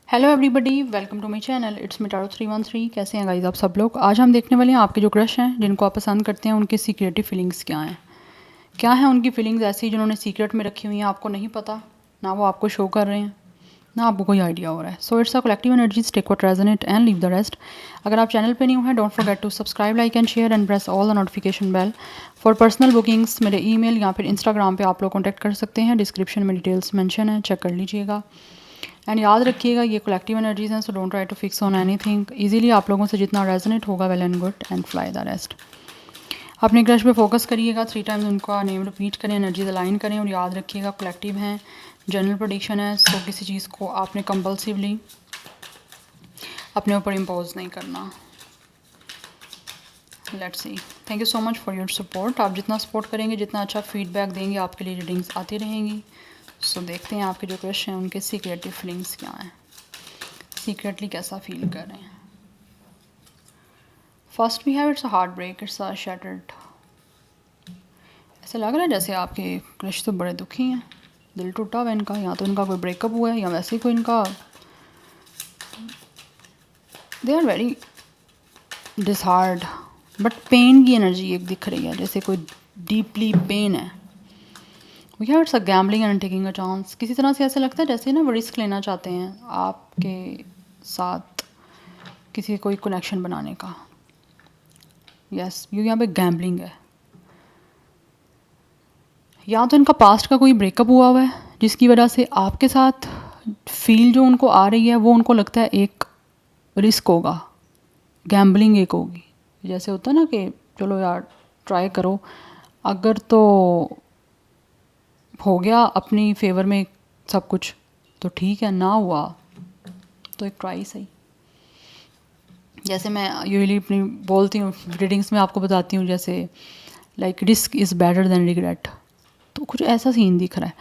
Hello everybody, welcome to my channel. It's me tarot 313। कैसे हैं guys आप सब लोग। आज हम देखने वाले हैं आपके जो क्रश हैं, जिनको आप पसंद करते हैं, उनकी सीक्रेटिव फीलिंग्स क्या हैं उनकी फीलिंग्स ऐसी जिन्होंने सीक्रेट में रखी हुई हैं, आपको नहीं पता, ना वो आपको शो कर रहे हैं, ना आपको कोई आइडिया हो रहा है। So it's a collective energies, take what resonate and leave the rest. अगर आप चैनल पे न्यू हैं, don't forget to subscribe, like and share and press all the notification bell. For personal bookings मेरे email या फिर Instagram पे आप लोग कॉन्टैक्ट कर सकते हैं। डिस्क्रिप्शन में डिटेल्स मेंशन है, चेक कर लीजिएगा। एंड याद रखिएगा ये कलेक्टिव एनर्जीज हैं, so don't try to fix on anything. Easily आप लोगों से जितना रेजोनेट होगा, well and good, and fly the rest. अपने क्रश पे फोकस करिएगा, 3 टाइम्स उनका नेम रिपीट करें, एनर्जीज अलाइन करें और याद रखिएगा कलेक्टिव हैं, जनरल प्रेडिक्शन है। सो किसी चीज़ को आपने कंपल्सिवली अपने ऊपर इम्पोज नहीं करना। Let's see. Thank you so much for your support. आप जितना सपोर्ट करेंगे, जितना अच्छा फीडबैक देंगे, आपके लिए रीडिंग्स आती रहेंगी। सो देखते हैं आपके जो क्रश हैं उनके सीक्रेटिव फीलिंग्स क्या हैं, सीक्रेटली कैसा फील कर रहे हैं। First we have it's a heart break, it's a shattered. ऐसा लग रहा है जैसे आपके क्रश तो बड़े दुखी हैं, दिल टूटा हुआ है इनका, या तो इनका कोई ब्रेकअप हुआ है या वैसे ही कोई इनका, they are very diehard, but pain की एनर्जी एक दिख रही है, जैसे कोई डीपली पेन है। We have it's a gambling and taking a chance. किसी तरह से ऐसा लगता है जैसे ना वो रिस्क लेना चाहते हैं आपके साथ, किसी कोई कनेक्शन बनाने का। यस, ये यहाँ पे गैम्बलिंग है। या तो इनका पास्ट का कोई ब्रेकअप हुआ है जिसकी वजह से आपके साथ फील जो उनको आ रही है वो उनको लगता है एक रिस्क होगा, गैम्बलिंग एक होगी। जैसे होता है ना कि चलो यार ट्राई करो, अगर तो हो गया अपनी फेवर में सब कुछ तो ठीक है, ना हुआ तो एक ट्राई सही। जैसे मैं यूजुअली अपनी बोलती हूँ रीडिंग्स में, आपको बताती हूँ, जैसे like risk is better than regret. तो कुछ ऐसा सीन दिख रहा है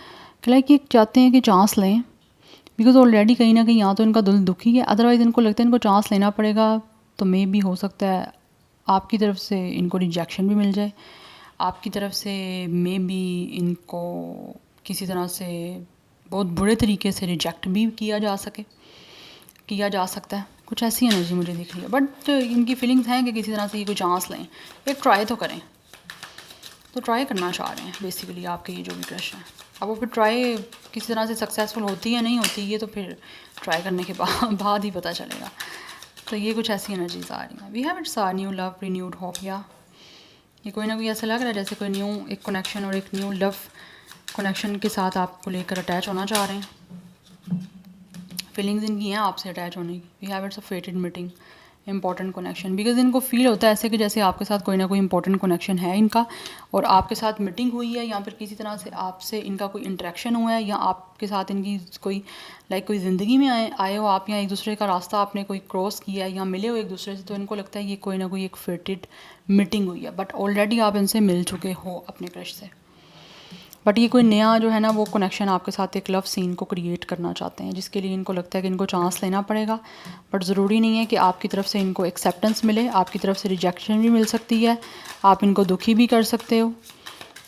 कि लाइक ये चाहते हैं कि चांस लें, बिकॉज ऑलरेडी कहीं ना कहीं यहाँ तो इनका दिल दुखी है, अदरवाइज़ इनको लगता है इनको चांस लेना पड़ेगा, तो मे भी हो सकता है आपकी तरफ से इनको रिजेक्शन भी मिल जाए, आपकी तरफ से मे बी इनको किसी तरह से बहुत बुरे तरीके से रिजेक्ट भी किया जा सकता है। कुछ ऐसी एनर्जी मुझे दिख रही है, बट इनकी फीलिंग्स हैं कि किसी तरह से ये कोई चांस लें, एक ट्राई तो करें। तो ट्राई करना चाह रहे हैं बेसिकली आपके ये जो भी क्रश हैं। अब वो फिर ट्राई किसी तरह से सक्सेसफुल होती है नहीं होती, ये तो फिर ट्राई करने के बाद ही पता चलेगा। तो ये कुछ ऐसी एनर्जीज आ रही हैं। We have its new love, renewed hope. या ये कोई ना कोई ऐसा लग रहा है जैसे कोई न्यू एक कनेक्शन और एक न्यू लव कनेक्शन के साथ आपको लेकर अटैच होना चाह रहे हैं। फीलिंग्स इनकी हैं आपसे अटैच होने की। We have it's a fated meeting, important connection, because इनको फील होता है ऐसे कि जैसे आपके साथ कोई ना कोई इंपॉर्टेंट कनेक्शन है इनका, और आपके साथ मीटिंग हुई है, या फिर किसी तरह से आपसे इनका कोई इंटरेक्शन हुआ है, या आपके साथ इनकी कोई कोई ज़िंदगी में आए हो आप, या एक दूसरे का रास्ता आपने कोई क्रॉस किया है या मिले हो एक दूसरे से, तो इनको लगता है ये कोई ना कोई एक फेटेड मीटिंग हुई है, बट ऑलरेडी आप इनसे मिल चुके हो अपने क्रश से। बट ये कोई नया जो है ना वो कनेक्शन आपके साथ एक लव सीन को क्रिएट करना चाहते हैं, जिसके लिए इनको लगता है कि इनको चांस लेना पड़ेगा। बट ज़रूरी नहीं है कि आपकी तरफ से इनको एक्सेप्टेंस मिले, आपकी तरफ से रिजेक्शन भी मिल सकती है, आप इनको दुखी भी कर सकते हो,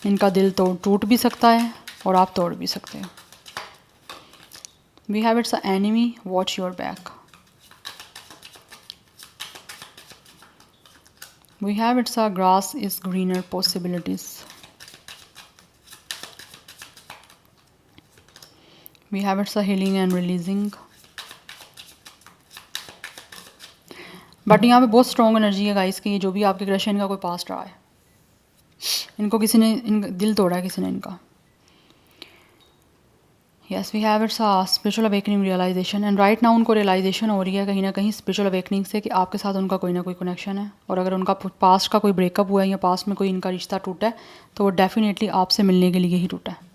इनका दिल तो टूट भी सकता है और आप तोड़ भी सकते हो। We have it's a enemy, watch your back. We have it's a grass is greener possibilities. We have it's a healing and releasing. But यहाँ पे बहुत स्ट्रॉन्ग एनर्जी है गाइस की, जो भी आपके क्रश है इनका कोई पास्ट रहा है, इनको किसी ने दिल तोड़ा है किसी ने इनका। Yes, we have it's a spiritual awakening realization, and right now उनको रियलाइजेशन हो रही है कहीं ना कहीं स्पिरिचुअल अवेकनिंग से कि आपके साथ उनका कोई ना कोई कनेक्शन है, और अगर उनका पास्ट का कोई ब्रेकअप हुआ है या पास्ट में कोई इनका रिश्ता टूटा है, तो वो डेफिनेटली आपसे मिलने के लिए ही टूटा है।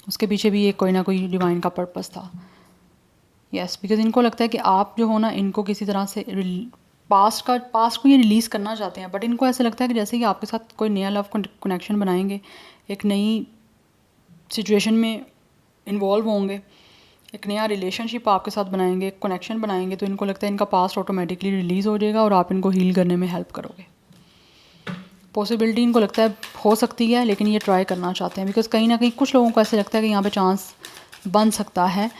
उसके पीछे भी एक कोई ना कोई डिवाइन का पर्पस था। यस, बिकॉज इनको लगता है कि आप जो हो ना, इनको किसी तरह से पास्ट को ये रिलीज़ करना चाहते हैं, बट इनको ऐसा लगता है कि जैसे कि आपके साथ कोई नया लव कनेक्शन बनाएंगे, एक नई सिचुएशन में इन्वॉल्व होंगे, एक नया रिलेशनशिप आपके साथ बनाएंगे, एक कनेक्शन बनाएंगे, तो इनको लगता है इनका पास्ट ऑटोमेटिकली रिलीज़ हो जाएगा और आप इनको हील करने में हेल्प करोगे। पॉसिबिलिटी इनको लगता है हो सकती है, लेकिन ये ट्राई करना चाहते हैं, बिकॉज कहीं ना कहीं कुछ लोगों को ऐसे लगता है कि यहाँ पे चांस बन सकता है,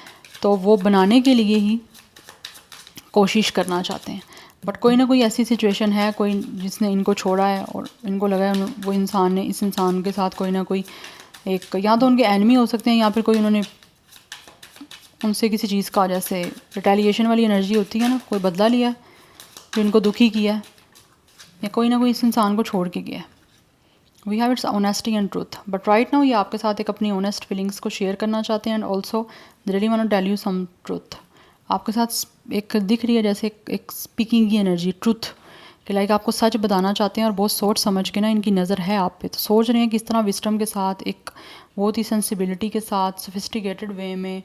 तो वो बनाने के लिए ही कोशिश करना चाहते हैं। बट कोई ना कोई ऐसी सिचुएशन है, कोई जिसने इनको छोड़ा है और इनको लगा है वो इंसान ने इस इंसान के साथ कोई ना कोई एक, या तो उनके एनिमी हो सकते हैं या फिर कोई उन्होंने उनसे किसी चीज़ का, जैसे रिटेलिएशन वाली एनर्जी होती है ना, कोई बदला लिया है जो इनको दुखी किया है, या कोई ना कोई इस इंसान को छोड़ के गया है। We have its honesty and truth, but right now ये आपके साथ एक अपनी ऑनेस्ट फीलिंग्स को शेयर करना चाहते हैं and also they really want to tell you some truth. आपके साथ एक दिख रही है जैसे एक स्पीकिंग की एनर्जी, ट्रूथ कि लाइक आपको सच बताना चाहते हैं और बहुत सोच समझ के ना इनकी नज़र है आप पे, तो सोच रहे हैं कि इस तरह विस्टम के साथ, एक बहुत ही सेंसिबिलिटी के साथ, सोफिस्टिकेटेड वे में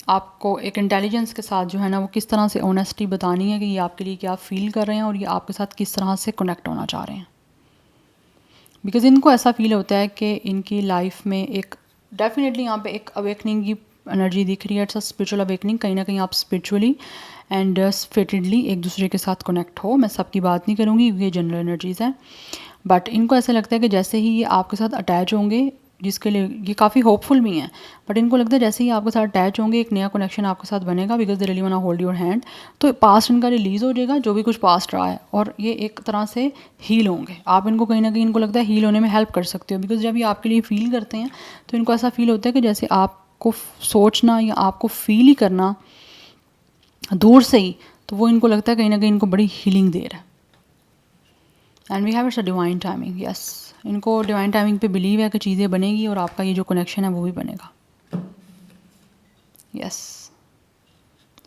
आपको एक इंटेलिजेंस के साथ जो है ना वो किस तरह से ऑनेस्टी बतानी है कि ये आपके लिए क्या फ़ील कर रहे हैं और ये आपके साथ किस तरह से कनेक्ट होना चाह रहे हैं। बिकॉज़ इनको ऐसा फील होता है कि इनकी लाइफ में एक डेफिनेटली यहाँ पे एक अवेकनिंग की एनर्जी दिख रही है। इट्स अ स्पिरिचुअल अवेकनिंग, कहीं ना कहीं आप स्पिरिचुअली एंड स्पिरिटेडली एक दूसरे के साथ कनेक्ट हो। मैं सबकी बात नहीं करूँगी, ये जनरल एनर्जीज़ हैं, बट इनको ऐसा लगता है कि जैसे ही ये आपके साथ अटैच होंगे, जिसके लिए ये काफ़ी होपफुल भी हैं, बट इनको लगता है जैसे ही आपके साथ अटैच होंगे एक नया कनेक्शन आपके साथ बनेगा, because they really want to hold your hand, तो पास्ट इनका रिलीज़ हो जाएगा, जो भी कुछ पास्ट रहा है, और ये एक तरह से हील होंगे। आप इनको कहीं ना कहीं इनको लगता है हील होने में हेल्प कर सकते हो, बिकॉज जब ये आपके लिए फील करते हैं तो इनको ऐसा फील होता है कि जैसे आपको सोचना या आपको फील ही करना दूर से ही, तो वो इनको लगता है कहीं ना कहीं इनको बड़ी हीलिंग दे रहा है। And we have it's a divine timing, yes, इनको डिवाइन टाइमिंग पे बिलीव है कि चीज़ें बनेगी और आपका ये जो कनेक्शन है वो भी बनेगा। यस,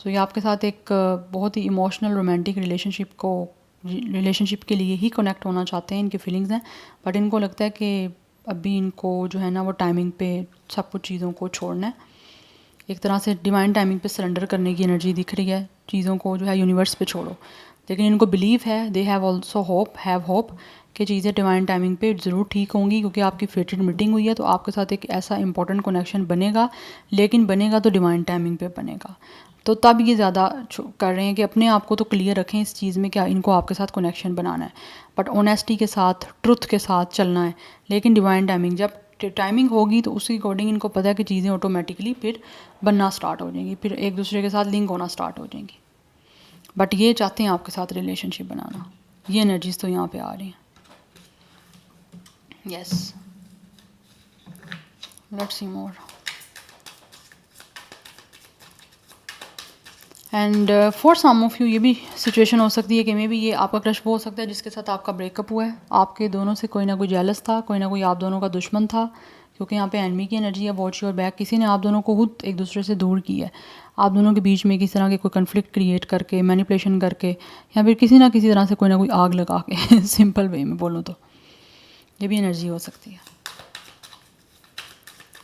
तो ये आपके साथ एक बहुत ही इमोशनल रोमांटिक रिलेशनशिप के लिए ही कनेक्ट होना चाहते हैं, इनकी फीलिंग्स हैं, बट इनको लगता है कि अभी इनको जो है ना वो टाइमिंग पे सब कुछ चीज़ों को छोड़ना है, एक तरह से डिवाइन टाइमिंग पे सरेंडर करने की एनर्जी दिख रही है, चीज़ों को जो है यूनिवर्स पे छोड़ो। लेकिन इनको बिलीव है, दे हैव ऑल्सो होप कि चीज़ें डिवाइन टाइमिंग पे ज़रूर ठीक होंगी, क्योंकि आपकी फेटेड मीटिंग हुई है, तो आपके साथ एक ऐसा इंपॉर्टेंट कनेक्शन बनेगा, लेकिन बनेगा तो डिवाइन टाइमिंग पे बनेगा। तो तब ये ज़्यादा कर रहे हैं कि अपने आप को तो क्लियर रखें इस चीज़ में, क्या इनको आपके साथ कनेक्शन बनाना है, बट ऑनेस्टी के साथ, ट्रुथ के साथ चलना है, लेकिन डिवाइन टाइमिंग जब टाइमिंग होगी तो उसके अकॉर्डिंग इनको पता है कि चीज़ें ऑटोमेटिकली फिर बनना स्टार्ट हो जाएंगी, फिर एक दूसरे के साथ लिंक होना स्टार्ट हो जाएंगी। बट ये चाहते हैं आपके साथ रिलेशनशिप बनाना, ये एनर्जीज तो यहाँ पे आ रही हैं। Yes, let's see more. And for some of you ये भी सिचुएशन हो सकती है कि मे बी ये आपका क्रश वो हो सकता है जिसके साथ आपका ब्रेकअप हुआ है, आपके दोनों से कोई ना कोई जेलस था, कोई ना कोई आप दोनों का दुश्मन था, क्योंकि यहाँ पे एनिमी की एनर्जी है, वॉच योर बैक, किसी ने आप दोनों को खुद एक दूसरे से दूर किया है, आप दोनों के बीच में किसी तरह के कोई कन्फ्लिक्ट क्रिएट करके, मैनिपुलेशन करके, या फिर किसी ना किसी तरह से कोई ना कोई आग लगा के सिंपल वे में बोलूँ तो ये भी एनर्जी हो सकती है।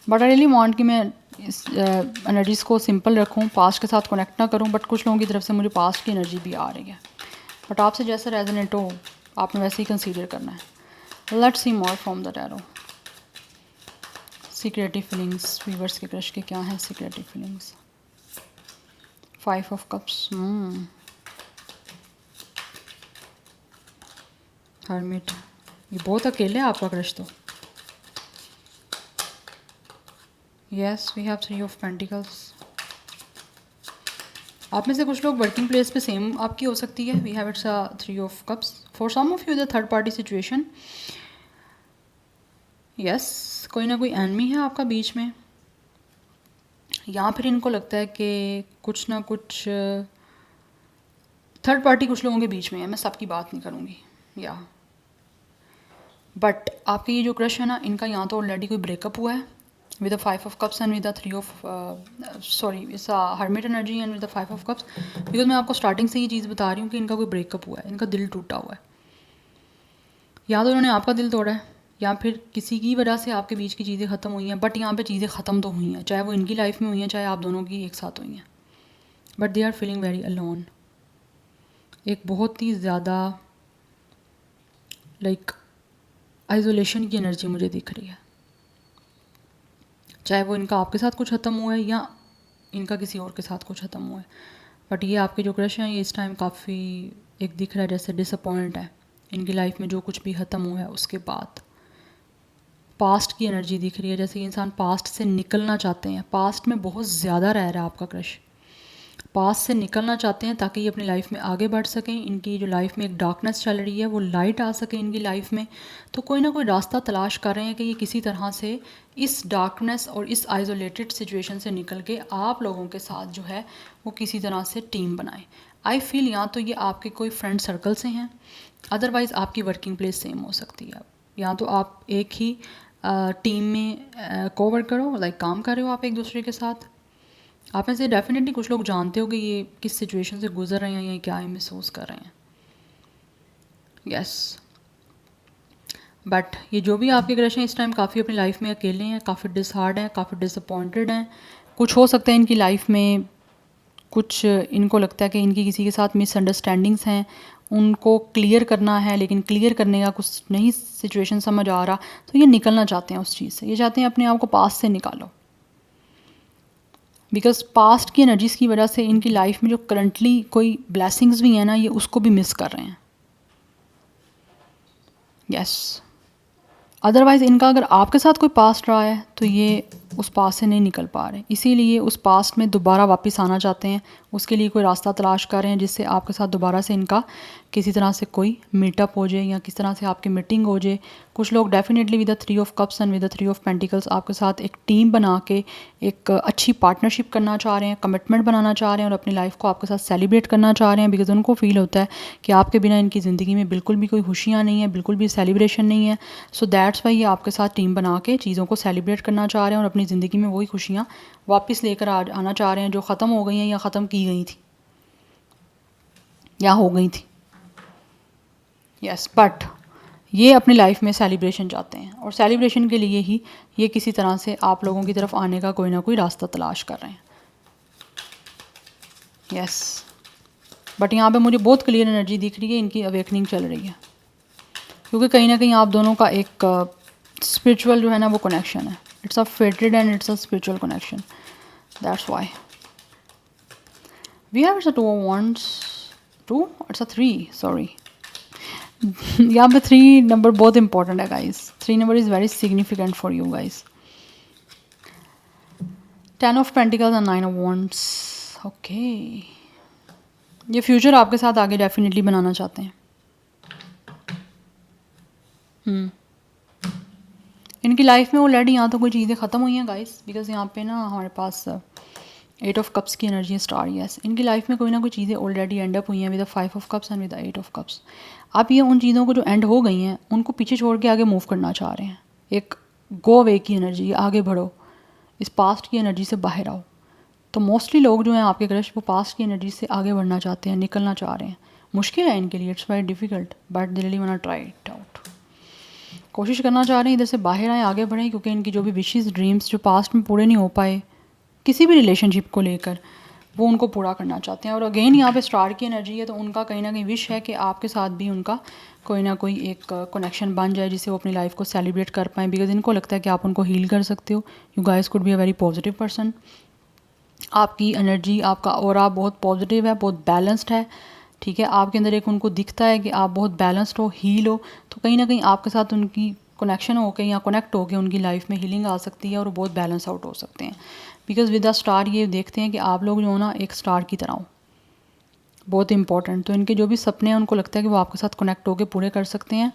बट आई रियली वांट कि मैं इस एनर्जीज़ को सिंपल रखूँ, पास्ट के साथ कनेक्ट ना करूँ, बट कुछ लोगों की तरफ से मुझे पास्ट की एनर्जी भी आ रही है, बट आपसे जैसा रेजोनेट हो आपने वैसे ही कंसीडर करना है। Let's see more from the tarot. Secretive feelings, viewers के क्रश के क्या हैं secretive feelings? 5 of cups, hermit, ये बहुत अकेले है आपका क्रश तो। Yes, we have 3 of pentacles. आप में से कुछ लोग वर्किंग प्लेस पे सेम आपकी हो सकती है। We have its 3 of cups. For some of you the third party situation. Yes, कोई ना कोई एनमी है आपका बीच में, या फिर इनको लगता है कि कुछ ना कुछ थर्ड पार्टी कुछ लोगों के बीच में है, मैं सबकी बात नहीं करूँगी, या बट आपके ये जो क्रश है ना, इनका यहाँ तो ऑलरेडी कोई ब्रेकअप हुआ है with the 5 of cups and with the 3 of it's a hermit energy and with the 5 of cups, because मैं आपको स्टार्टिंग से ये चीज़ बता रही हूँ कि इनका कोई ब्रेकअप हुआ है, इनका दिल टूटा हुआ है, या तो उन्होंने आपका दिल तोड़ा है या फिर किसी की वजह से आपके बीच की चीज़ें ख़त्म हुई हैं, बट यहाँ पे चीज़ें ख़त्म तो हुई हैं, चाहे वो इनकी लाइफ में हुई हैं चाहे आप दोनों की एक साथ हुई हैं, but they are feeling very alone. एक बहुत ही ज़्यादा लाइक आइसोलेशन की एनर्जी मुझे दिख रही है, चाहे वो इनका आपके साथ कुछ ख़त्म हुआ है या इनका किसी और के साथ कुछ ख़त्म हुआ है, बट ये आपके जो क्रश हैं ये इस टाइम काफ़ी एक दिख रहा है जैसे डिसअपॉइंट है, इनकी लाइफ में जो कुछ भी ख़त्म हुआ है उसके बाद पास्ट की एनर्जी दिख रही है, जैसे कि इंसान पास्ट से निकलना चाहते हैं, पास्ट में बहुत ज़्यादा रह रहा है आपका क्रश, पास्ट से निकलना चाहते हैं ताकि ये अपनी लाइफ में आगे बढ़ सकें, इनकी जो लाइफ में एक डार्कनेस चल रही है वो लाइट आ सके इनकी लाइफ में। तो कोई ना कोई रास्ता तलाश कर रहे हैं कि ये किसी तरह से इस डार्कनेस और इस आइसोलेटेड सिचुएशन से निकल के आप लोगों के साथ जो है वो किसी तरह से टीम बनाएं। आई फील या तो ये आपके कोई फ्रेंड सर्कल से हैं, अदरवाइज़ आपकी वर्किंग प्लेस सेम हो सकती है, या तो आप एक ही टीम में कोवर्क करो, लाइक काम कर रहे हो आप एक दूसरे के साथ। आप में से डेफिनेटली कुछ लोग जानते हो कि ये किस सिचुएशन से गुजर रहे हैं या क्या महसूस कर रहे हैं। यस, बट ये जो भी आपके क्रश हैं इस टाइम काफ़ी अपनी लाइफ में अकेले हैं, काफ़ी डिसहार्ड हैं, काफ़ी डिसअपॉइंटेड हैं। कुछ हो सकता है इनकी लाइफ में कुछ इनको लगता है कि इनकी किसी के साथ मिसअंडरस्टैंडिंग्स हैं, उनको क्लियर करना है, लेकिन क्लियर करने का कुछ नहीं सिचुएशन समझ आ रहा, तो ये निकलना चाहते हैं उस चीज़ से। ये चाहते हैं अपने आप को पास्ट से निकालो, बिकॉज पास्ट की एनर्जीज़ की वजह से इनकी लाइफ में जो करंटली कोई ब्लेसिंग्स भी हैं ना, ये उसको भी मिस कर रहे हैं। यस, अदरवाइज़ इनका अगर आपके साथ कोई पास्ट रहा है तो ये उस पास्ट से नहीं निकल पा रहे, इसीलिए उस पास्ट में दोबारा वापस आना चाहते हैं, उसके लिए कोई रास्ता तलाश कर रहे हैं जिससे आपके साथ दोबारा से इनका किसी तरह से कोई मीटअप हो जाए या किस तरह से आपकी मीटिंग हो जाए। कुछ लोग definitely with the 3 of cups and with the 3 of pentacles आपके साथ एक टीम बना के एक अच्छी पार्टनरशिप करना चाह रहे हैं, कमिटमेंट बनाना चाह रहे हैं और अपनी लाइफ को आपके साथ सेलिब्रेट करना चाह रहे हैं, बिकॉज उनको फील होता है कि आपके बिना इनकी ज़िंदगी में बिल्कुल भी कोई खुशियाँ नहीं है, बिल्कुल भी सेलिब्रेशन नहीं है। सो दैट्स वाई ये आपके साथ टीम बना के चीज़ों को सेलिब्रेट करना चाह रहे हैं और अपनी ज़िंदगी में वही खुशियाँ वापस लेकर आना चाह रहे हैं जो ख़त्म हो गई हैं या ख़त्म की गई थी या हो गई थी। यस, बट ये अपनी लाइफ में सेलिब्रेशन चाहते हैं और सेलिब्रेशन के लिए ही ये किसी तरह से आप लोगों की तरफ आने का कोई ना कोई रास्ता तलाश कर रहे हैं। यस, बट यहाँ पे मुझे बहुत क्लियर एनर्जी दिख रही है, इनकी अवेकनिंग चल रही है, क्योंकि कहीं ना कहीं आप दोनों का एक स्पिरिचुअल जो है ना वो कनेक्शन है। Its a fated and its a spiritual connection, that's why we have it's a 2 of wands, 2, its a 3, sorry. यहाँ पे 3 नंबर बहुत इंपॉर्टेंट है guys, 3 number is very significant for you guys. 10 of pentacles and 9 of wands। Okay, ये future आपके साथ आगे definitely बनाना चाहते हैं। इनकी लाइफ में ऑलरेडी यहाँ तो कोई चीज़ें ख़त्म हुई हैं गाइस, बिकॉज यहाँ पे ना हमारे पास 8 ऑफ कप्स की एनर्जी स्टार। यस, इनकी लाइफ में कोई ना कोई चीज़ें ऑलरेडी एंड अप हुई हैं with 5 of cups and with 8 of cups. आप ये उन चीज़ों को जो एंड हो गई हैं उनको पीछे छोड़ के आगे मूव करना चाह रहे हैं, एक गो अवे की एनर्जी, आगे बढ़ो, इस पास्ट की एनर्जी से बाहर आओ। तो मोस्टली लोग जो हैं आपके क्रश वो पास्ट की एनर्जी से आगे बढ़ना चाहते हैं, निकलना चाह रहे हैं। मुश्किल है इनके लिए, its very difficult, but they really want to try it out. कोशिश करना चाह रहे हैं इधर से बाहर आए, आगे बढ़ें, क्योंकि इनकी जो भी विशेज़ ड्रीम्स जो पास्ट में पूरे नहीं हो पाए किसी भी रिलेशनशिप को लेकर, वो उनको पूरा करना चाहते हैं। और अगेन यहाँ पे स्टार की एनर्जी है, तो उनका कहीं ना कहीं विश है कि आपके साथ भी उनका कोई ना कोई एक कनेक्शन बन जाए जिससे वो अपनी लाइफ को सेलिब्रेट कर पाएँ, बिकॉज इनको लगता है कि आप उनको हील कर सकते हो। You guys could be a very positive person, आपकी एनर्जी, आपका ऑरा बहुत पॉजिटिव है, बहुत बैलेंस्ड है, ठीक है। आपके अंदर एक उनको दिखता है कि आप बहुत बैलेंस्ड हो, हील हो, तो कहीं ना कहीं आपके साथ उनकी कनेक्शन होकर या कनेक्ट होकर उनकी लाइफ में हीलिंग आ सकती है और वो बहुत बैलेंस आउट हो सकते हैं। बिकॉज विद द स्टार ये देखते हैं कि आप लोग जो हो ना एक स्टार की तरह हो, बहुत इंपॉर्टेंट। तो इनके जो भी सपने हैं उनको लगता है कि वो आपके साथ कनेक्ट होकर पूरे कर सकते हैं।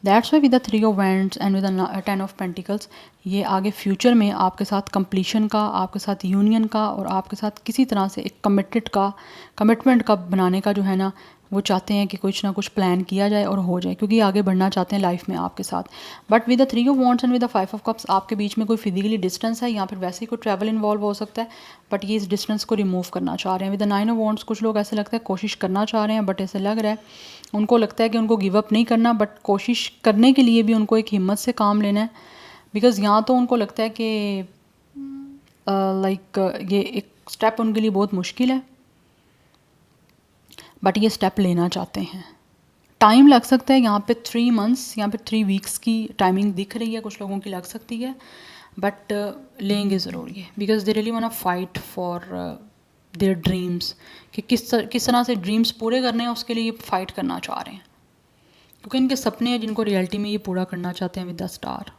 That's why with the 3 of wands and with the 10 of pentacles ये आगे फ्यूचर में आपके साथ कंप्लीशन का, आपके साथ यूनियन का और आपके साथ किसी तरह से एक कमिटमेंट का बनाने का जो है ना वो चाहते हैं कि कुछ ना कुछ प्लान किया जाए और हो जाए, क्योंकि आगे बढ़ना चाहते हैं लाइफ में आपके साथ। But with the 3 of wands and with the 5 of cups आपके बीच में कोई फिजिकली डिस्टेंस है या फिर वैसे ही कोई ट्रैवल इन्वॉल्व हो सकता है, बट ये इस डिस्टेंस को रिमूव करना चाह रहे हैं। विद द 9 ऑफ वॉन्ड्स कुछ लोग ऐसे लगता है कोशिश करना चाह रहे हैं, बट ऐसे लग रहा है उनको लगता है कि उनको गिव अप नहीं करना, बट कोशिश करने के लिए भी उनको एक हिम्मत से काम लेना है। बिकॉज यहाँ तो उनको लगता है कि लाइक ये एक स्टेप उनके लिए बहुत मुश्किल है, बट ये स्टेप लेना चाहते हैं। टाइम लग सकता है यहाँ पे 3 months या फिर 3 weeks की टाइमिंग दिख रही है, कुछ लोगों की लग सकती है, बट लेंगे ज़रूर ये, because they really want to fight for their dreams, कि किस तरह से ड्रीम्स पूरे करने हैं उसके लिए ये फाइट करना चाह रहे हैं, क्योंकि इनके सपने हैं जिनको रियलिटी में ये पूरा करना चाहते हैं विद द स्टार।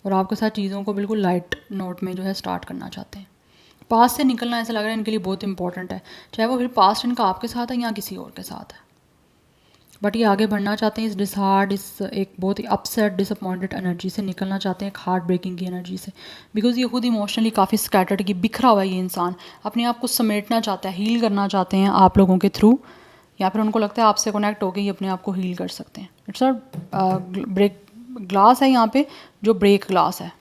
और आपके साथ चीज़ों को बिल्कुल लाइट नोट में जो है स्टार्ट करना चाहते हैं। पास्ट से निकलना ऐसा लग रहा है इनके लिए बहुत इंपॉर्टेंट है, चाहे वो फिर पास्ट इनका आपके साथ है या किसी और के साथ है, बट ये आगे बढ़ना चाहते हैं इस डिसहार्ड, इस एक बहुत ही अपसेट डिसअपॉइंटेड एनर्जी से निकलना चाहते हैं, एक हार्ट ब्रेकिंग की एनर्जी से, बिकॉज ये खुद इमोशनली काफ़ी स्कैटर्ड की बिखरा हुआ है ये इंसान, अपने आप को समेटना चाहता है, हील करना चाहते हैं आप लोगों के थ्रू, या फिर उनको लगता है आपसे कनेक्ट होकर ये अपने आप को हील कर सकते हैं। इट्स अ ब्रेक ग्लास है यहाँ पे जो ब्रेक ग्लास है,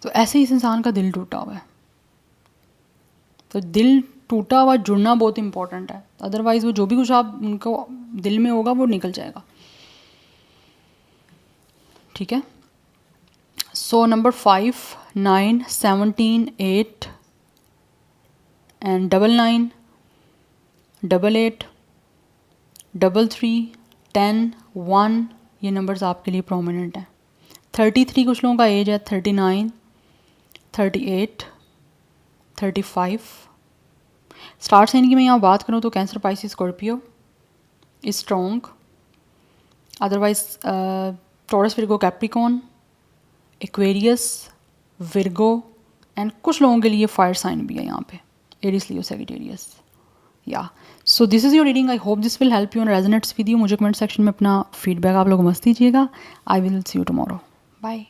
तो ऐसे ही इस इंसान का दिल टूटा हुआ है। तो दिल टूटा हुआ जुड़ना बहुत इंपॉर्टेंट है, अदरवाइज़ वो जो भी कुछ आप उनको दिल में होगा वो निकल जाएगा। ठीक है, सो नंबर 5, 9, 17, 8 एंड 99, 88, 33, 10, 1 ये नंबर्स आपके लिए प्रोमिनेंट हैं। 33 कुछ लोगों का एज है, 39, 38, 35। स्टार साइन की मैं यहाँ बात करूँ तो cancer, Pisces, Scorpio is strong, otherwise taurus, Virgo, Capricorn, Aquarius, Virgo and कुछ लोगों के लिए फायर साइन भी है यहाँ पे, Eris, Leo, Sagittarius. Yeah so this is your reading, I hope this will help you and resonates with you. मुझे comment section में अपना फीडबैक आप लोग मत दीजिएगा। I will see you tomorrow, bye.